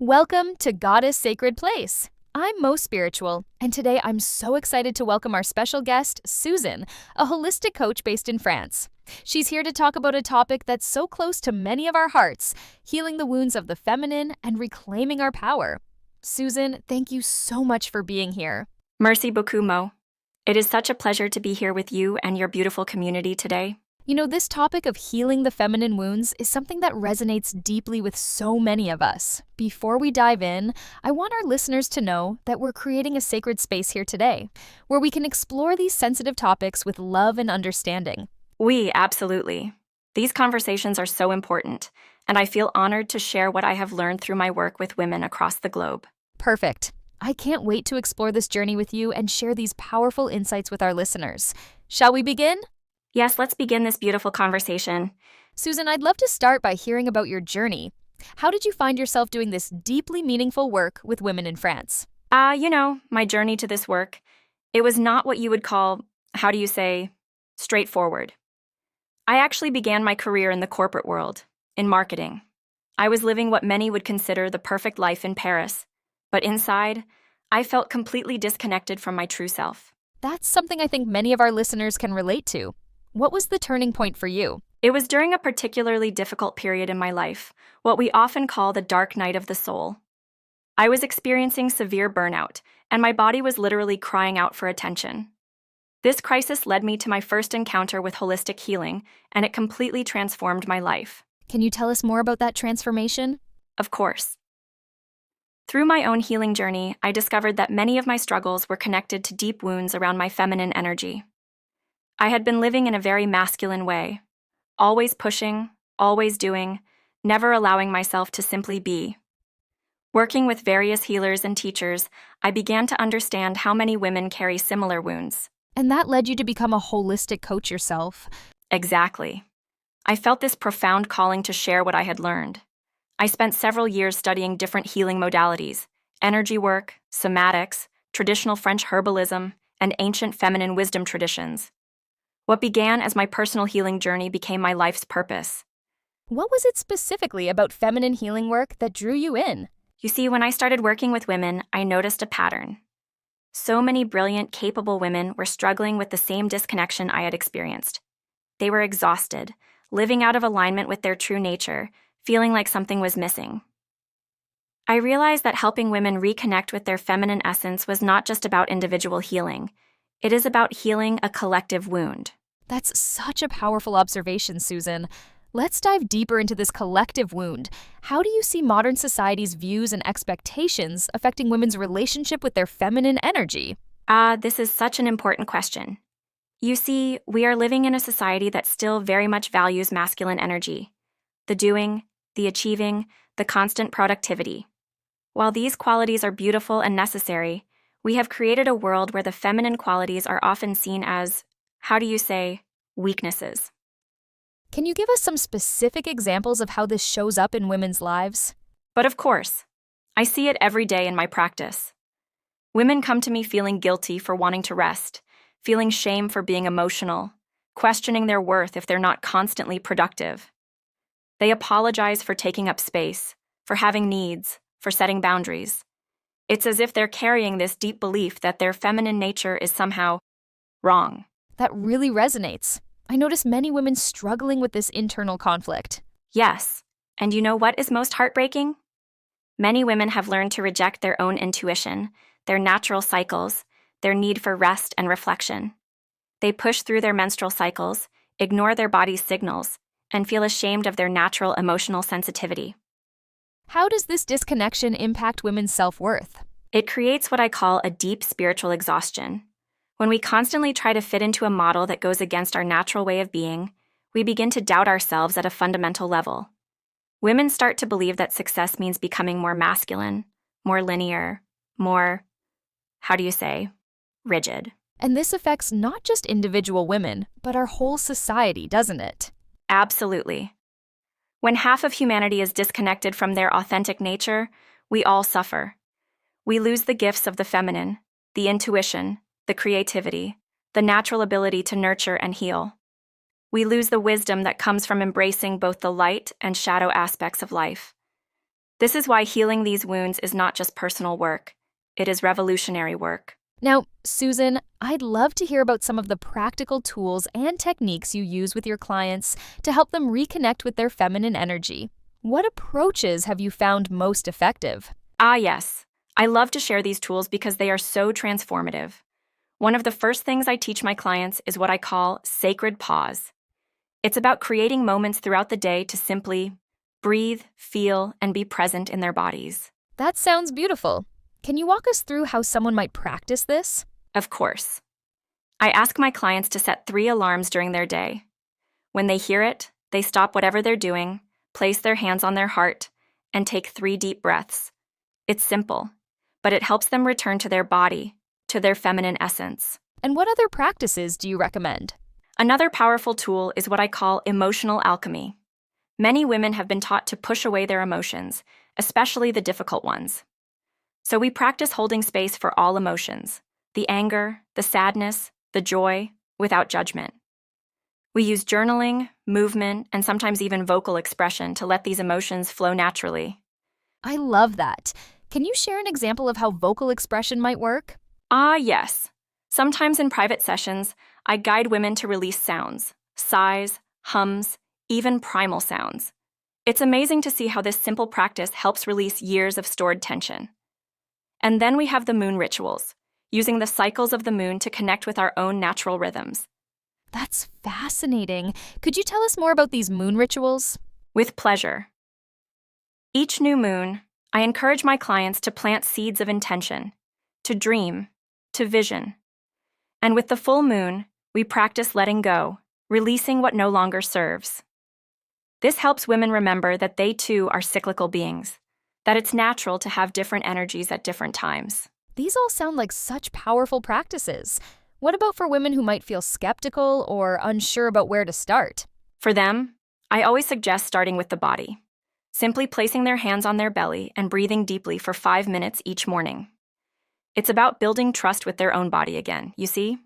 Welcome to Goddess Sacred Place. I'm Moe Spiritual, and today I'm so excited to welcome our special guest, Susan, a holistic coach based in France. She's here to talk about a topic that's so close to many of our hearts, healing the wounds of the feminine and reclaiming our power. Susan, thank you so much for being here. Merci beaucoup, Mo. It is such a pleasure to be here with you and your beautiful community today. This topic of healing the feminine wounds is something that resonates deeply with so many of us. Before we dive in, I want our listeners to know that we're creating a sacred space here today, where we can explore these sensitive topics with love and understanding. Absolutely. These conversations are so important, and I feel honored to share what I have learned through my work with women across the globe. Perfect. I can't wait to explore this journey with you and share these powerful insights with our listeners. Shall we begin? Yes, let's begin this beautiful conversation. Susan, I'd love to start by hearing about your journey. How did you find yourself doing this deeply meaningful work with women in France? My journey to this work, it was not what you would call, straightforward. I actually began my career in the corporate world, in marketing. I was living what many would consider the perfect life in Paris, but inside, I felt completely disconnected from my true self. That's something I think many of our listeners can relate to. What was the turning point for you? It was during a particularly difficult period in my life, what we often call the dark night of the soul. I was experiencing severe burnout, and my body was literally crying out for attention. This crisis led me to my first encounter with holistic healing, and it completely transformed my life. Can you tell us more about that transformation? Of course. Through my own healing journey, I discovered that many of my struggles were connected to deep wounds around my feminine energy. I had been living in a very masculine way, always pushing, always doing, never allowing myself to simply be. Working with various healers and teachers, I began to understand how many women carry similar wounds. And that led you to become a holistic coach yourself. Exactly. I felt this profound calling to share what I had learned. I spent several years studying different healing modalities, energy work, somatics, traditional French herbalism, and ancient feminine wisdom traditions. What began as my personal healing journey became my life's purpose. What was it specifically about feminine healing work that drew you in? You see, when I started working with women, I noticed a pattern. So many brilliant, capable women were struggling with the same disconnection I had experienced. They were exhausted, living out of alignment with their true nature, feeling like something was missing. I realized that helping women reconnect with their feminine essence was not just about individual healing. It is about healing a collective wound. That's such a powerful observation, Susan. Let's dive deeper into this collective wound. How do you see modern society's views and expectations affecting women's relationship with their feminine energy? This is such an important question. You see, we are living in a society that still very much values masculine energy. The doing, the achieving, the constant productivity. While these qualities are beautiful and necessary, we have created a world where the feminine qualities are often seen as, weaknesses. Can you give us some specific examples of how this shows up in women's lives? But of course, I see it every day in my practice. Women come to me feeling guilty for wanting to rest, feeling shame for being emotional, questioning their worth if they're not constantly productive. They apologize for taking up space, for having needs, for setting boundaries. It's as if they're carrying this deep belief that their feminine nature is somehow wrong. That really resonates. I notice many women struggling with this internal conflict. Yes, and you know what is most heartbreaking? Many women have learned to reject their own intuition, their natural cycles, their need for rest and reflection. They push through their menstrual cycles, ignore their body's signals, and feel ashamed of their natural emotional sensitivity. How does this disconnection impact women's self-worth? It creates what I call a deep spiritual exhaustion. When we constantly try to fit into a model that goes against our natural way of being, we begin to doubt ourselves at a fundamental level. Women start to believe that success means becoming more masculine, more linear, more, rigid. And this affects not just individual women, but our whole society, doesn't it? Absolutely. When half of humanity is disconnected from their authentic nature, we all suffer. We lose the gifts of the feminine, the intuition, the creativity, the natural ability to nurture and heal. We lose the wisdom that comes from embracing both the light and shadow aspects of life. This is why healing these wounds is not just personal work, it is revolutionary work. Now, Susan, I'd love to hear about some of the practical tools and techniques you use with your clients to help them reconnect with their feminine energy. What approaches have you found most effective? Ah, yes. I love to share these tools because they are so transformative. One of the first things I teach my clients is what I call sacred pause. It's about creating moments throughout the day to simply breathe, feel, and be present in their bodies. That sounds beautiful. Can you walk us through how someone might practice this? Of course. I ask my clients to set 3 alarms during their day. When they hear it, they stop whatever they're doing, place their hands on their heart, and take 3 deep breaths. It's simple, but it helps them return to their body, to their feminine essence. And what other practices do you recommend? Another powerful tool is what I call emotional alchemy. Many women have been taught to push away their emotions, especially the difficult ones. So we practice holding space for all emotions, the anger, the sadness, the joy, without judgment. We use journaling, movement, and sometimes even vocal expression to let these emotions flow naturally. I love that. Can you share an example of how vocal expression might work? Ah, yes. Sometimes in private sessions, I guide women to release sounds, sighs, hums, even primal sounds. It's amazing to see how this simple practice helps release years of stored tension. And then we have the moon rituals, using the cycles of the moon to connect with our own natural rhythms. That's fascinating. Could you tell us more about these moon rituals? With pleasure. Each new moon, I encourage my clients to plant seeds of intention, to dream, to vision. And with the full moon, we practice letting go, releasing what no longer serves. This helps women remember that they too are cyclical beings, that it's natural to have different energies at different times. These all sound like such powerful practices. What about for women who might feel skeptical or unsure about where to start? For them, I always suggest starting with the body, simply placing their hands on their belly and breathing deeply for 5 minutes each morning. It's about building trust with their own body again, you see?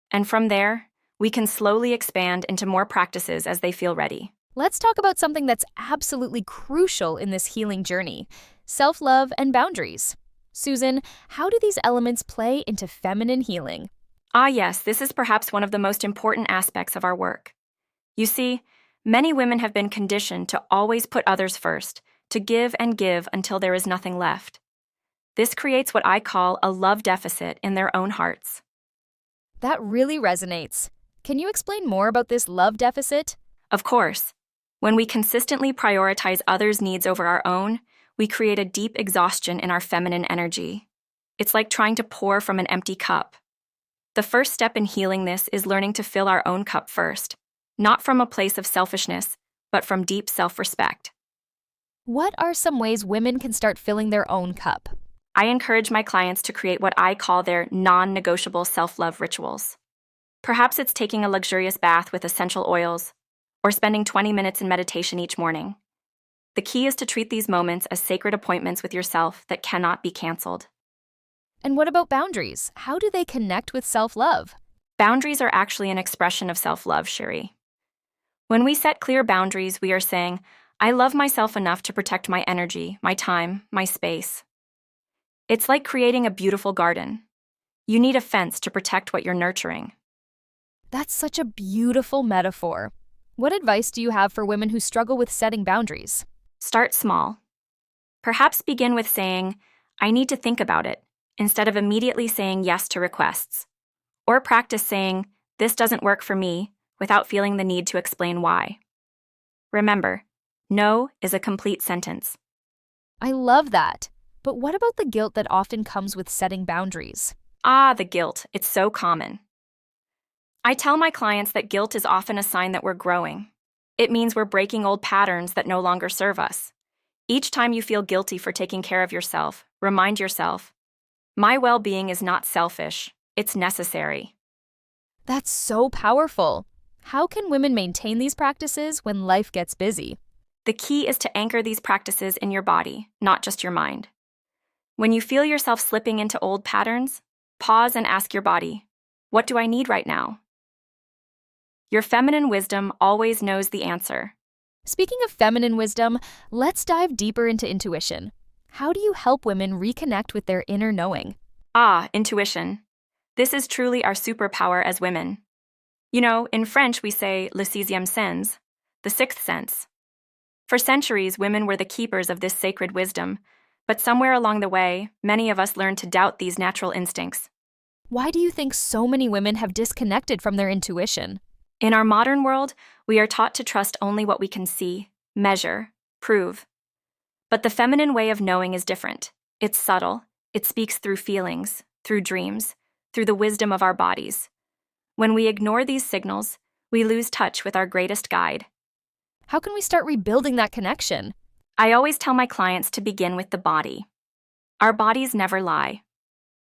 And from there, we can slowly expand into more practices as they feel ready. Let's talk about something that's absolutely crucial in this healing journey: self-love and boundaries. Susan, how do these elements play into feminine healing? Ah, yes, this is perhaps one of the most important aspects of our work. You see, many women have been conditioned to always put others first, to give and give until there is nothing left. This creates what I call a love deficit in their own hearts. That really resonates. Can you explain more about this love deficit? Of course, when we consistently prioritize others' needs over our own, we create a deep exhaustion in our feminine energy. It's like trying to pour from an empty cup. The first step in healing this is learning to fill our own cup first, not from a place of selfishness, but from deep self-respect. What are some ways women can start filling their own cup? I encourage my clients to create what I call their non-negotiable self-love rituals. Perhaps it's taking a luxurious bath with essential oils, or spending 20 minutes in meditation each morning. The key is to treat these moments as sacred appointments with yourself that cannot be canceled. And what about boundaries? How do they connect with self-love? Boundaries are actually an expression of self-love, Sherry. When we set clear boundaries, we are saying, I love myself enough to protect my energy, my time, my space. It's like creating a beautiful garden. You need a fence to protect what you're nurturing. That's such a beautiful metaphor. What advice do you have for women who struggle with setting boundaries? Start small. Perhaps begin with saying, I need to think about it, instead of immediately saying yes to requests. Or practice saying, this doesn't work for me, without feeling the need to explain why. Remember, no is a complete sentence. I love that. But what about the guilt that often comes with setting boundaries? Ah, the guilt. It's so common. I tell my clients that guilt is often a sign that we're growing. It means we're breaking old patterns that no longer serve us. Each time you feel guilty for taking care of yourself, remind yourself, my well-being is not selfish, it's necessary. That's so powerful. How can women maintain these practices when life gets busy? The key is to anchor these practices in your body, not just your mind. When you feel yourself slipping into old patterns, pause and ask your body, what do I need right now? Your feminine wisdom always knows the answer. Speaking of feminine wisdom, let's dive deeper into intuition. How do you help women reconnect with their inner knowing? Ah, intuition. This is truly our superpower as women. You know, in French we say le sixième sens, the sixth sense. For centuries, women were the keepers of this sacred wisdom, but somewhere along the way, many of us learned to doubt these natural instincts. Why do you think so many women have disconnected from their intuition? In our modern world, we are taught to trust only what we can see, measure, prove. But the feminine way of knowing is different. It's subtle. It speaks through feelings, through dreams, through the wisdom of our bodies. When we ignore these signals, we lose touch with our greatest guide. How can we start rebuilding that connection? I always tell my clients to begin with the body. Our bodies never lie.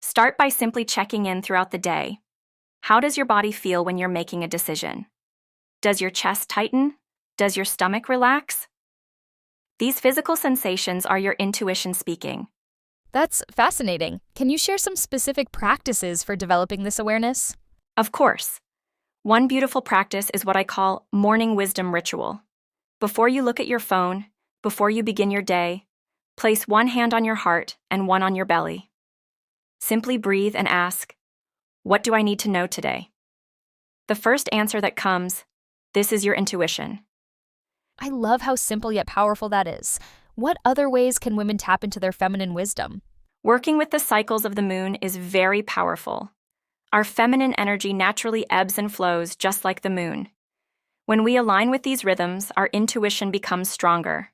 Start by simply checking in throughout the day. How does your body feel when you're making a decision? Does your chest tighten? Does your stomach relax? These physical sensations are your intuition speaking. That's fascinating. Can you share some specific practices for developing this awareness? Of course. One beautiful practice is what I call morning wisdom ritual. Before you look at your phone, before you begin your day, place one hand on your heart and one on your belly. Simply breathe and ask, what do I need to know today? The first answer that comes, this is your intuition. I love how simple yet powerful that is. What other ways can women tap into their feminine wisdom? Working with the cycles of the moon is very powerful. Our feminine energy naturally ebbs and flows just like the moon. When we align with these rhythms, our intuition becomes stronger.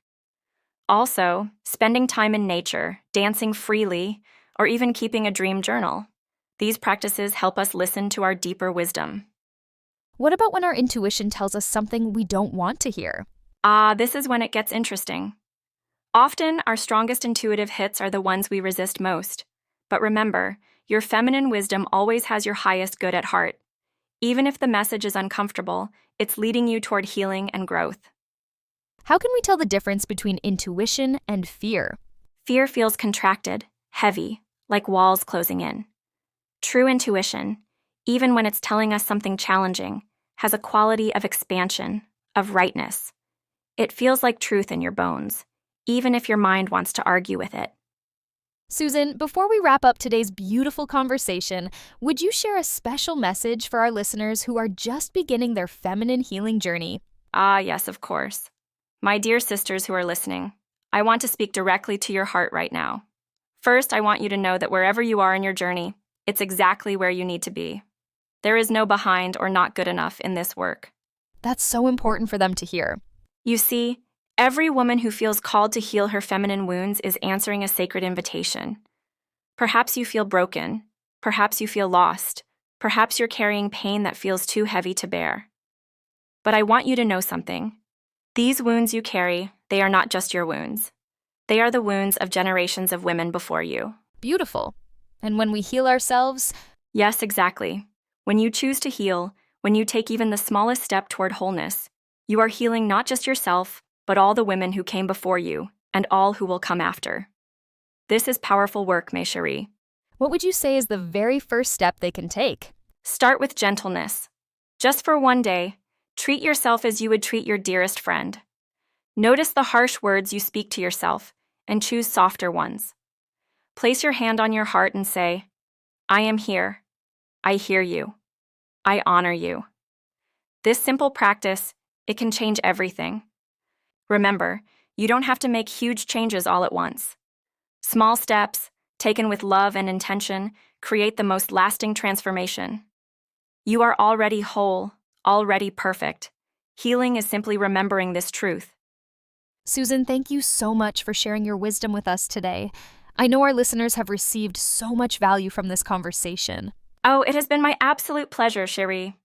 Also, spending time in nature, dancing freely, or even keeping a dream journal. These practices help us listen to our deeper wisdom. What about when our intuition tells us something we don't want to hear? This is when it gets interesting. Often, our strongest intuitive hits are the ones we resist most. But remember, your feminine wisdom always has your highest good at heart. Even if the message is uncomfortable, it's leading you toward healing and growth. How can we tell the difference between intuition and fear? Fear feels contracted, heavy, like walls closing in. True intuition, even when it's telling us something challenging, has a quality of expansion, of rightness. It feels like truth in your bones, even if your mind wants to argue with it. Susan, before we wrap up today's beautiful conversation, would you share a special message for our listeners who are just beginning their feminine healing journey? Yes, of course. My dear sisters who are listening, I want to speak directly to your heart right now. First, I want you to know that wherever you are in your journey, it's exactly where you need to be. There is no behind or not good enough in this work. That's so important for them to hear. You see, every woman who feels called to heal her feminine wounds is answering a sacred invitation. Perhaps you feel broken. Perhaps you feel lost. Perhaps you're carrying pain that feels too heavy to bear. But I want you to know something. These wounds you carry, they are not just your wounds. They are the wounds of generations of women before you. Beautiful. And when we heal ourselves? Yes, exactly. When you choose to heal, when you take even the smallest step toward wholeness, you are healing not just yourself, but all the women who came before you, and all who will come after. This is powerful work, mes chéries. What would you say is the very first step they can take? Start with gentleness. Just for one day, treat yourself as you would treat your dearest friend. Notice the harsh words you speak to yourself, and choose softer ones. Place your hand on your heart and say, I am here. I hear you. I honor you. This simple practice, it can change everything. Remember, you don't have to make huge changes all at once. Small steps, taken with love and intention, create the most lasting transformation. You are already whole, already perfect. Healing is simply remembering this truth. Susan, thank you so much for sharing your wisdom with us today. I know our listeners have received so much value from this conversation. Oh, it has been my absolute pleasure, Cherie.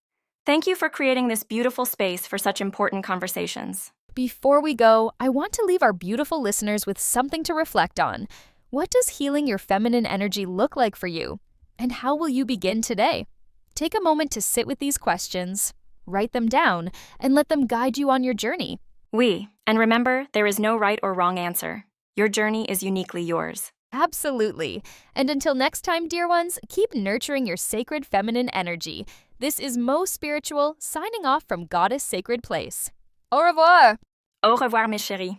Thank you for creating this beautiful space for such important conversations. Before we go, I want to leave our beautiful listeners with something to reflect on. What does healing your feminine energy look like for you? And how will you begin today? Take a moment to sit with these questions, write them down, and let them guide you on your journey. And remember, there is no right or wrong answer. Your journey is uniquely yours. Absolutely. And until next time, dear ones, keep nurturing your sacred feminine energy. This is Moe Spiritual, signing off from Goddess Sacred Place. Au revoir! Au revoir, mes chéris.